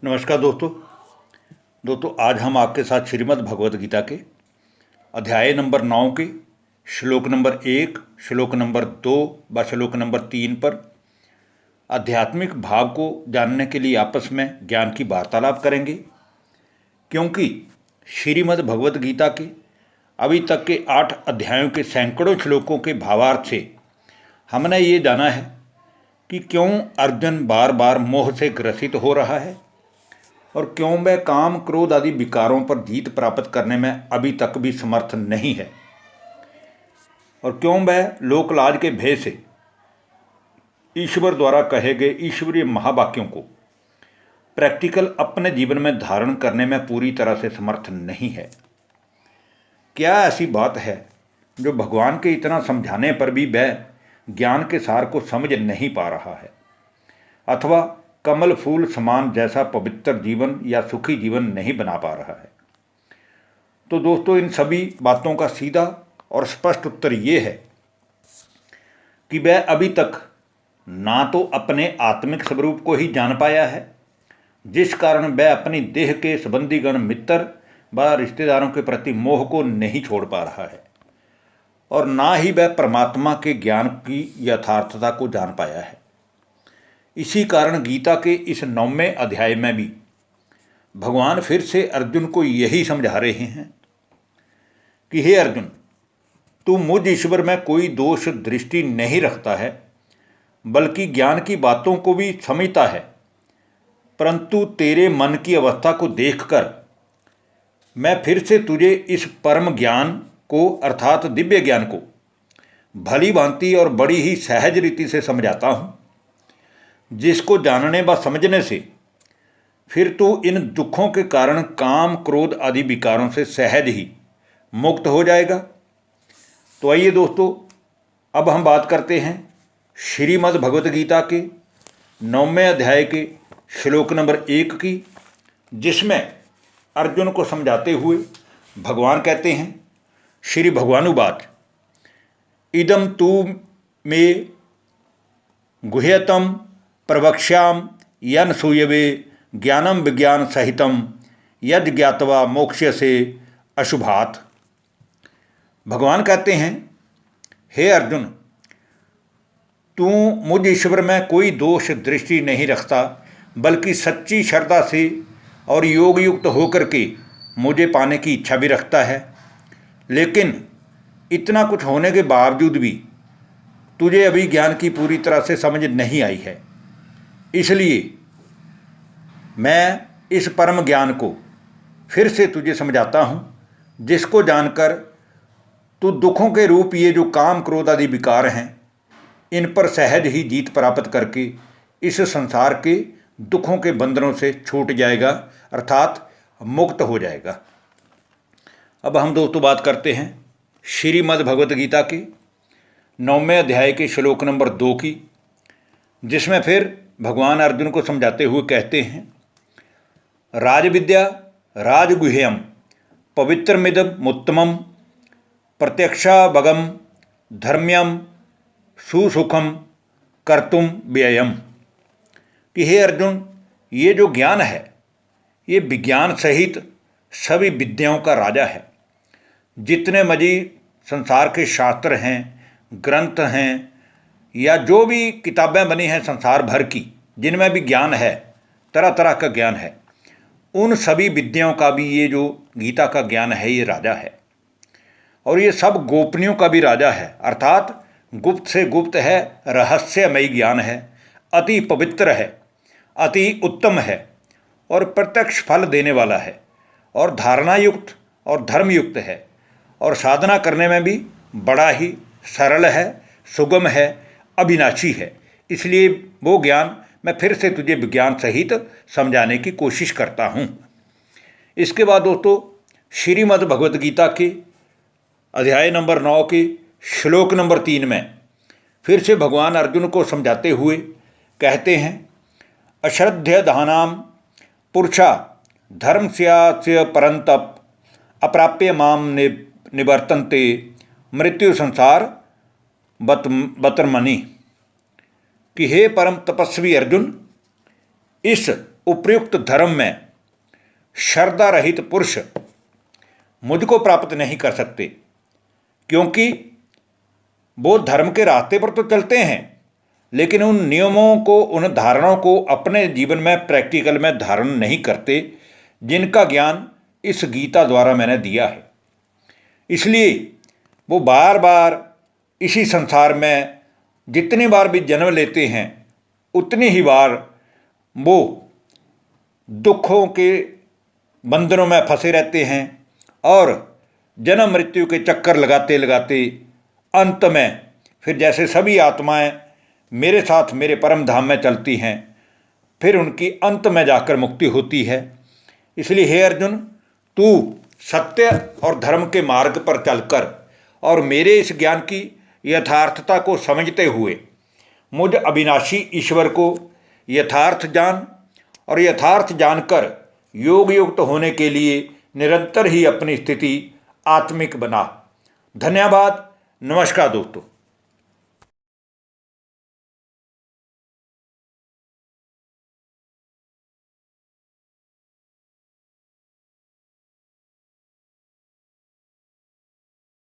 नमस्कार दोस्तों आज हम आपके साथ श्रीमद् भगवत गीता के अध्याय नंबर 9 के श्लोक नंबर 1, श्लोक नंबर 2 व श्लोक नंबर 3 पर आध्यात्मिक भाव को जानने के लिए आपस में ज्ञान की वार्तालाप करेंगे। क्योंकि श्रीमद् भगवत गीता के अभी तक के 8 अध्यायों के सैकड़ों श्लोकों के भावार्थ से हमने ये जाना है कि क्यों अर्जुन बार बार मोह से ग्रसित हो रहा है और क्यों वह काम क्रोध आदि विकारों पर जीत प्राप्त करने में अभी तक भी समर्थ नहीं है और क्यों वह लोकलाज के भय से ईश्वर द्वारा कहे गए ईश्वरीय महावाक्यों को प्रैक्टिकल अपने जीवन में धारण करने में पूरी तरह से समर्थ नहीं है। क्या ऐसी बात है जो भगवान के इतना समझाने पर भी वह ज्ञान के सार को समझ नहीं पा रहा है अथवा कमल फूल समान जैसा पवित्र जीवन या सुखी जीवन नहीं बना पा रहा है? तो दोस्तों, इन सभी बातों का सीधा और स्पष्ट उत्तर ये है कि वह अभी तक ना तो अपने आत्मिक स्वरूप को ही जान पाया है, जिस कारण वह अपनी देह के संबंधीगण मित्र व रिश्तेदारों के प्रति मोह को नहीं छोड़ पा रहा है, और ना ही वह परमात्मा के ज्ञान की यथार्थता को जान पाया है। इसी कारण गीता के इस 9वें अध्याय में भी भगवान फिर से अर्जुन को यही समझा रहे हैं कि हे अर्जुन, तू मुझ ईश्वर में कोई दोष दृष्टि नहीं रखता है, बल्कि ज्ञान की बातों को भी समझता है, परंतु तेरे मन की अवस्था को देखकर मैं फिर से तुझे इस परम ज्ञान को अर्थात दिव्य ज्ञान को भली भांति और बड़ी ही सहज रीति से समझाता हूँ, जिसको जानने व समझने से फिर तू इन दुखों के कारण काम क्रोध आदि विकारों से सहज ही मुक्त हो जाएगा। तो आइए दोस्तों, अब हम बात करते हैं श्रीमद् भगवत गीता के 9वें अध्याय के श्लोक नंबर 1 की, जिसमें अर्जुन को समझाते हुए भगवान कहते हैं, श्री भगवानुवाच इदम तू मे गुह्यतम प्रवक्ष्याम यन सूयवे ज्ञानम विज्ञान सहितम यद ज्ञातवा मोक्ष्यसे अशुभात। भगवान कहते हैं, हे अर्जुन, तू मुझ ईश्वर में कोई दोष दृष्टि नहीं रखता, बल्कि सच्ची श्रद्धा से और योग युक्त होकर के मुझे पाने की इच्छा भी रखता है। लेकिन इतना कुछ होने के बावजूद भी तुझे अभी ज्ञान की पूरी तरह से समझ नहीं आई है। इसलिए मैं इस परम ज्ञान को फिर से तुझे समझाता हूँ, जिसको जानकर तू दुखों के रूप ये जो काम क्रोध आदि विकार हैं, इन पर सहज ही जीत प्राप्त करके इस संसार के दुखों के बंधनों से छूट जाएगा, अर्थात मुक्त हो जाएगा। अब हम दोस्तों बात करते हैं श्रीमद् भगवत गीता के 9वें अध्याय के श्लोक नंबर 2 की, जिसमें फिर भगवान अर्जुन को समझाते हुए कहते हैं, राजविद्या राजगुह्यम पवित्रमिदमुत्तमं प्रत्यक्षावगम धर्म्यम सुसुखम कर्तुम व्ययम। कि हे अर्जुन, ये जो ज्ञान है ये विज्ञान सहित सभी विद्याओं का राजा है। जितने मजीद संसार के शास्त्र हैं, ग्रंथ हैं, या जो भी किताबें बनी हैं संसार भर की, जिनमें भी ज्ञान है, तरह तरह का ज्ञान है, उन सभी विद्याओं का भी ये जो गीता का ज्ञान है ये राजा है। और ये सब गोपनीयों का भी राजा है, अर्थात गुप्त से गुप्त है, रहस्यमयी ज्ञान है, अति पवित्र है, अति उत्तम है और प्रत्यक्ष फल देने वाला है, और धारणा युक्त और धर्मयुक्त है, और साधना करने में भी बड़ा ही सरल है, सुगम है, अविनाशी है। इसलिए वो ज्ञान मैं फिर से तुझे विज्ञान सहित समझाने की कोशिश करता हूँ। इसके बाद दोस्तों श्रीमद् भगवत गीता के अध्याय नंबर 9 के श्लोक नंबर 3 में फिर से भगवान अर्जुन को समझाते हुए कहते हैं, अश्रद्धेयधानां पुरुषा धर्मस्यास्य परन्तप अप्राप्य माम निवर्तन्ते मृत्यु संसार बतर्मणि। कि हे परम तपस्वी अर्जुन, इस उपयुक्त धर्म में श्रद्धा रहित पुरुष मुझको प्राप्त नहीं कर सकते, क्योंकि वो धर्म के रास्ते पर तो चलते हैं लेकिन उन नियमों को, उन धारणाओं को अपने जीवन में प्रैक्टिकल में धारण नहीं करते, जिनका ज्ञान इस गीता द्वारा मैंने दिया है। इसलिए वो बार बार इसी संसार में जितनी बार भी जन्म लेते हैं उतनी ही बार वो दुखों के बंधनों में फंसे रहते हैं और जन्म मृत्यु के चक्कर लगाते लगाते अंत में फिर जैसे सभी आत्माएं मेरे साथ मेरे परम धाम में चलती हैं, फिर उनकी अंत में जाकर मुक्ति होती है। इसलिए हे अर्जुन, तू सत्य और धर्म के मार्ग पर चलकर और मेरे इस ज्ञान की यथार्थता को समझते हुए मुझ अविनाशी ईश्वर को यथार्थ जान और यथार्थ जानकर योग युक्त होने के लिए निरंतर ही अपनी स्थिति आत्मिक बना। धन्यवाद। नमस्कार दोस्तों।